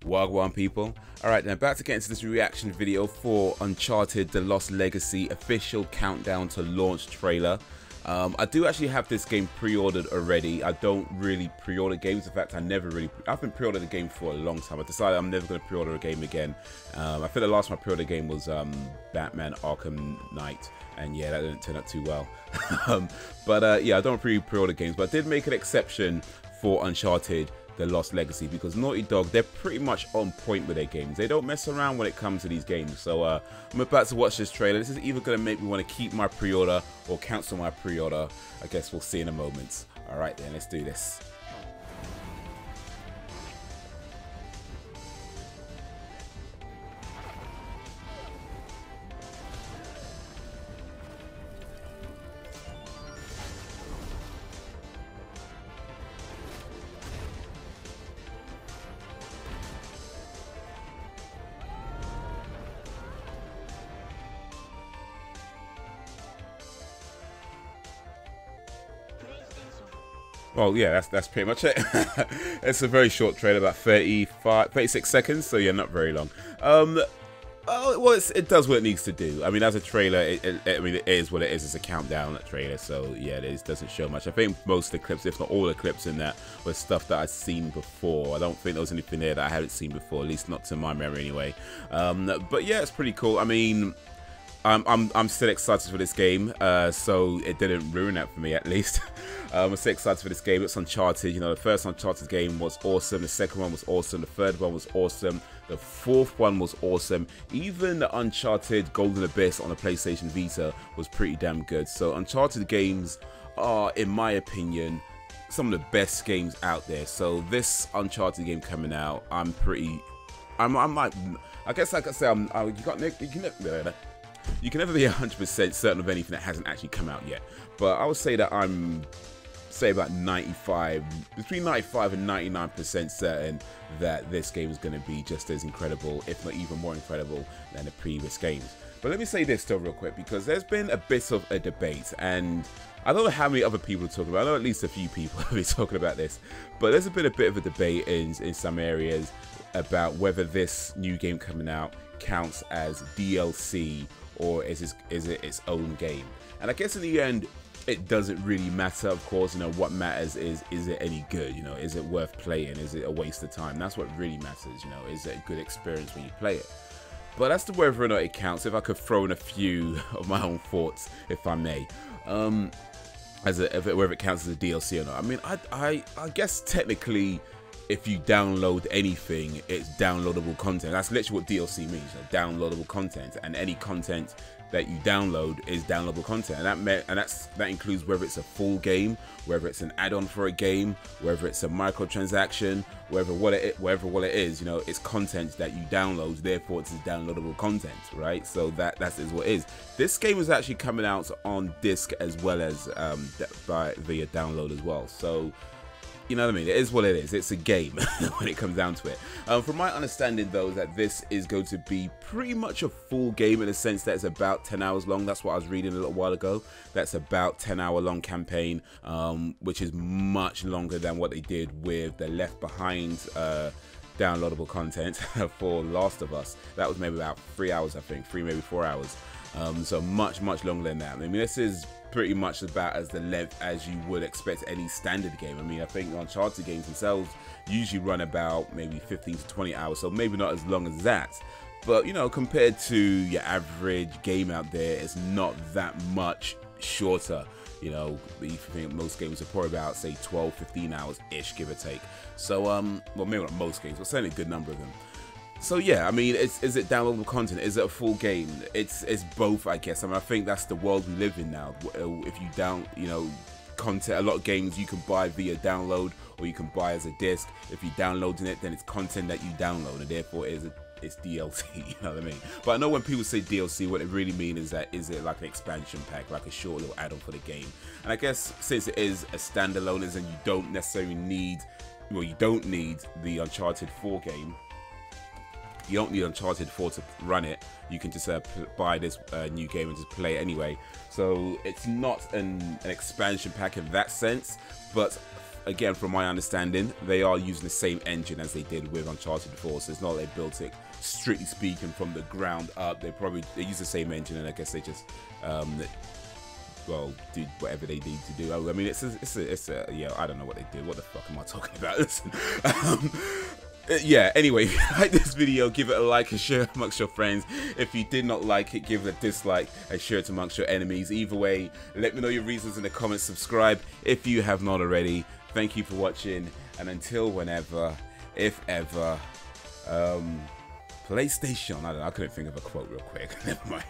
Wagwan people. Alright, now back to get into this reaction video for Uncharted The Lost Legacy official countdown to launch trailer. I do actually have this game pre-ordered already. I don't really pre-order games. In fact, I've been pre-ordered a game for a long time. I decided I'm never going to pre-order a game again. I think the last time I pre-ordered a game was Batman Arkham Knight, and yeah, that didn't turn out too well. Yeah, I don't pre-order games, but I did make an exception for Uncharted The Lost Legacy because Naughty Dog, they're pretty much on point with their games. They don't mess around when it comes to these games. So I'm about to watch this trailer. This is either going to make me want to keep my pre-order or cancel my pre-order. I guess we'll see in a moment. Alright then, let's do this. Well, yeah, that's pretty much it. It's a very short trailer, about 36 seconds, so yeah, not very long. Well, it does what it needs to do. I mean, as a trailer, it is what it is. It's a countdown trailer, so yeah, it doesn't show much. I think most of the clips, if not all the clips in that, was stuff that I've seen before. I don't think there was anything there that I haven't seen before, at least not to my memory anyway. But yeah, it's pretty cool. I mean, I'm still excited for this game, so it didn't ruin that for me, at least. I'm still excited for this game. It's Uncharted. You know, the first Uncharted game was awesome. The second one was awesome. The third one was awesome. The fourth one was awesome. Even the Uncharted Golden Abyss on the PlayStation Vita was pretty damn good. So Uncharted games are, in my opinion, some of the best games out there. So this Uncharted game coming out, I'm like, I guess like I say, you can never be 100% certain of anything that hasn't actually come out yet, but I would say that I'm about between 95 and 99% certain that this game is going to be just as incredible, if not even more incredible than the previous games. But let me say this still real quick, because there's been a bit of a debate, and I don't know how many other people are talking about. I know at least a few people have been talking about this, but there's been a bit of a debate in some areas about whether this new game coming out counts as DLC or is it its own game. And I guess in the end, it doesn't really matter. Of course, you know, what matters is it any good? You know, is it worth playing? Is it a waste of time? That's what really matters. You know, is it a good experience when you play it? But as to whether or not it counts, if I could throw in a few of my own thoughts, if I may, whether it counts as a DLC or not. I mean, I guess technically, if you download anything, it's downloadable content. That's literally what DLC means, you know, downloadable content. And any content that you download is downloadable content, and that includes whether it's a full game, whether it's an add-on for a game, whether it's a microtransaction, whatever what it is, you know, it's content that you download, therefore it's downloadable content, right? So that is what it is. This game is actually coming out on disc as well as via download as well. So, you know what I mean? It is what it is. It's a game when it comes down to it. From my understanding, though, that this is going to be pretty much a full game in the sense that it's about 10 hours long. That's what I was reading a little while ago. That's about 10-hour long campaign, which is much longer than what they did with the Left Behind downloadable content for Last of Us. That was maybe about 3 hours, I think. 3, maybe 4 hours. So much longer than that. I mean, this is pretty much about as the length as you would expect any standard game. I mean, I think Uncharted games themselves usually run about maybe 15 to 20 hours, so maybe not as long as that. But, you know, compared to your average game out there, it's not that much shorter. You know, if you think most games are probably about, say, 12, 15 hours-ish, give or take. So, well, maybe not most games, but certainly a good number of them. So yeah, I mean, is it downloadable content? Is it a full game? It's both, I guess. I mean, I think that's the world we live in now. If you know, content, a lot of games you can buy via download or you can buy as a disc. If you're downloading it, then it's content that you download, and therefore it's DLC. You know what I mean? But I know when people say DLC, what it really means is that is it like an expansion pack, like a short little add-on for the game. And I guess since it is a standalone, and you don't necessarily need, well, you don't need the Uncharted 4 game. You don't need Uncharted 4 to run it. You can just buy this new game and just play it anyway. So it's not an expansion pack in that sense, but again, from my understanding, they are using the same engine as they did with Uncharted 4, so it's not like they built it, strictly speaking, from the ground up. They use the same engine, and I guess they just well, do whatever they need to do. I mean, it's a yeah, I don't know what they did. What the fuck am I talking about? Listen, yeah, anyway, if you like this video, give it a like and share it amongst your friends. If you did not like it, give it a dislike and share it amongst your enemies. Either way, let me know your reasons in the comments. Subscribe if you have not already. Thank you for watching, and until whenever, if ever, PlayStation. I don't know, I couldn't think of a quote real quick. Never mind.